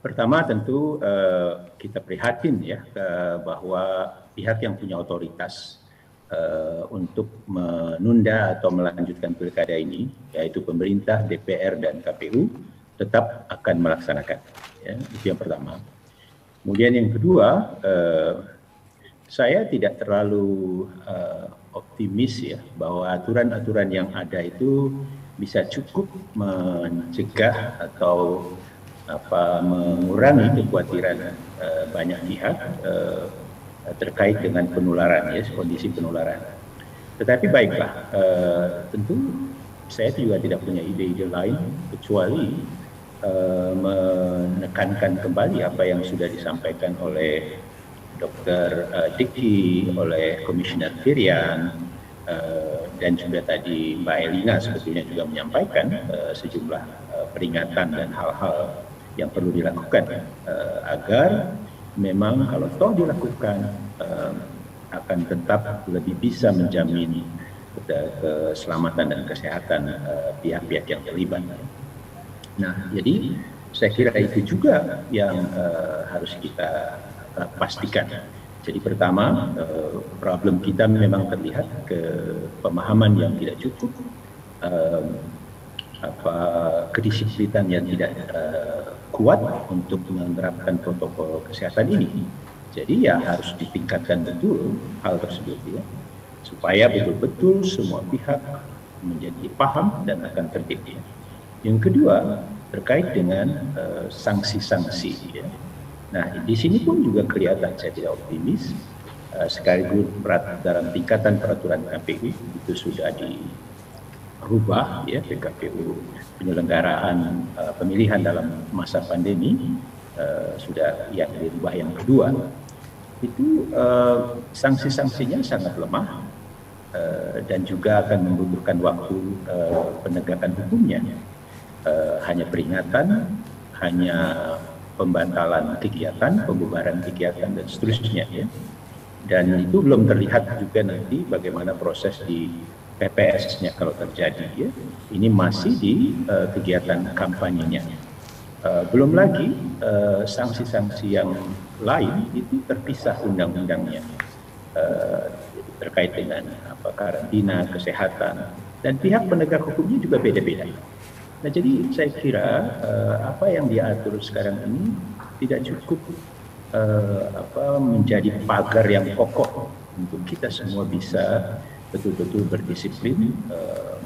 Pertama tentu kita prihatin ya bahwa pihak yang punya otoritas untuk menunda atau melanjutkan pilkada ini, yaitu pemerintah, DPR, dan KPU, tetap akan melaksanakan. Ya, itu yang pertama. Kemudian yang kedua, saya tidak terlalu optimis ya bahwa aturan-aturan yang ada itu bisa cukup mencegah atau mengurangi kekhawatiran banyak pihak terkait dengan penularan, ya, kondisi penularan. Tetapi baiklah, tentu saya juga tidak punya ide-ide lain kecuali menekankan kembali apa yang sudah disampaikan oleh Dr. Diki, oleh Komisioner Firian, dan juga tadi Mbak Elina sebetulnya juga menyampaikan sejumlah peringatan dan hal-hal yang perlu dilakukan agar memang kalau toh dilakukan akan tetap lebih bisa menjamin keselamatan dan kesehatan pihak-pihak yang terlibat. Nah, jadi saya kira itu juga yang harus kita pastikan. Jadi pertama, problem kita memang terlihat ke pemahaman yang tidak cukup, kedisiplinan yang tidak kuat untuk menerapkan protokol kesehatan ini. Jadi ya harus ditingkatkan betul hal tersebut ya, supaya betul-betul semua pihak menjadi paham dan akan tertib. Ya. Yang kedua terkait dengan sanksi-sanksi. Ya. Nah di sini pun juga kelihatan saya tidak optimis. Sekaligus dalam tingkatan peraturan KPU itu sudah dirubah ya, PKPU penyelenggaraan pemilihan dalam masa pandemi sudah yang dirubah yang kedua. Itu sanksi-sanksinya sangat lemah dan juga akan membutuhkan waktu penegakan hukumnya. Hanya peringatan, hanya pembatalan kegiatan, pembubaran kegiatan dan seterusnya ya. Dan itu belum terlihat juga nanti bagaimana proses di PPS-nya kalau terjadi ya. Ini masih di kegiatan kampanyenya. Belum lagi sanksi-sanksi yang lain itu terpisah undang-undangnya terkait dengan karantina, kesehatan, dan pihak penegak hukumnya juga beda-beda. Nah jadi saya kira apa yang diatur sekarang ini tidak cukup menjadi pagar yang kokoh untuk kita semua bisa betul-betul berdisiplin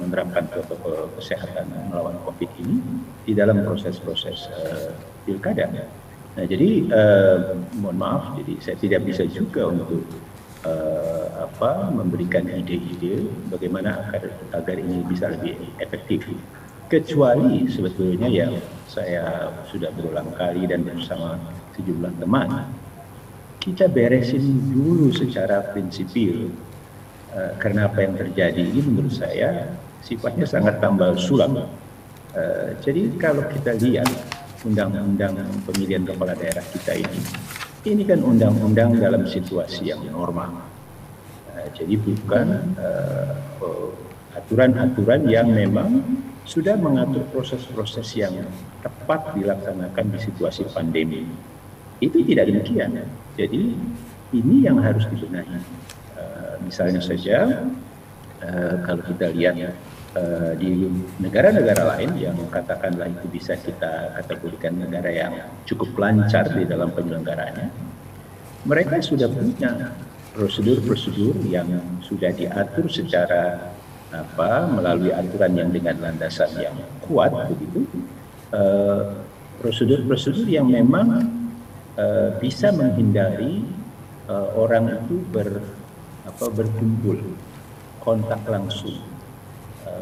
menerapkan protokol kesehatan melawan COVID ini di dalam proses-proses pilkada. Nah, jadi mohon maaf, jadi saya tidak bisa juga untuk memberikan ide-ide bagaimana agar ini bisa lebih efektif. Kecuali sebetulnya yang saya sudah berulang kali dan bersama sejumlah teman, kita beresin dulu secara prinsipil. Karena apa yang terjadi ini menurut saya sifatnya sangat tambal sulam. Jadi kalau kita lihat undang-undang pemilihan kepala daerah kita ini kan undang-undang dalam situasi yang normal. Jadi bukan aturan-aturan yang memang sudah mengatur proses-proses yang tepat dilaksanakan di situasi pandemi. Itu tidak demikian. Jadi ini yang harus dibenahi. Misalnya saja kalau kita lihat di negara-negara lain yang katakanlah itu bisa kita kategorikan negara yang cukup lancar di dalam penyelenggaraannya, mereka sudah punya prosedur-prosedur yang sudah diatur secara melalui aturan yang dengan landasan yang kuat begitu, prosedur-prosedur yang memang bisa menghindari orang itu berkumpul, kontak langsung,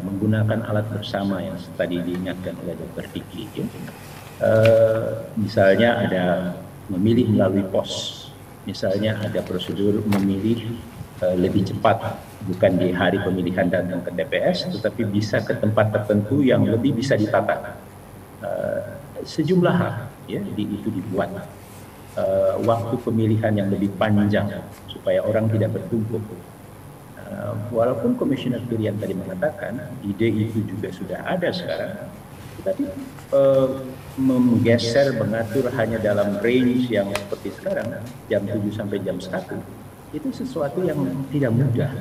menggunakan alat bersama yang tadi diingatkan oleh Dr. Diki. Ya. Misalnya ada memilih melalui pos, misalnya ada prosedur memilih lebih cepat, bukan di hari pemilihan datang ke TPS, tetapi bisa ke tempat tertentu yang lebih bisa ditata. Sejumlah hal ya, itu dibuat. Waktu pemilihan yang lebih panjang supaya orang tidak bertumpuk. Walaupun Komisioner Firian tadi mengatakan ide itu juga sudah ada sekarang, Tapi menggeser, mengatur hanya dalam range yang seperti sekarang, jam 7 sampai jam 1, itu sesuatu yang tidak mudah.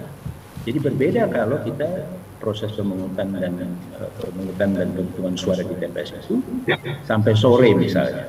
Jadi berbeda kalau kita proses pemungutan dan penghitungan suara di TPS itu sampai sore misalnya.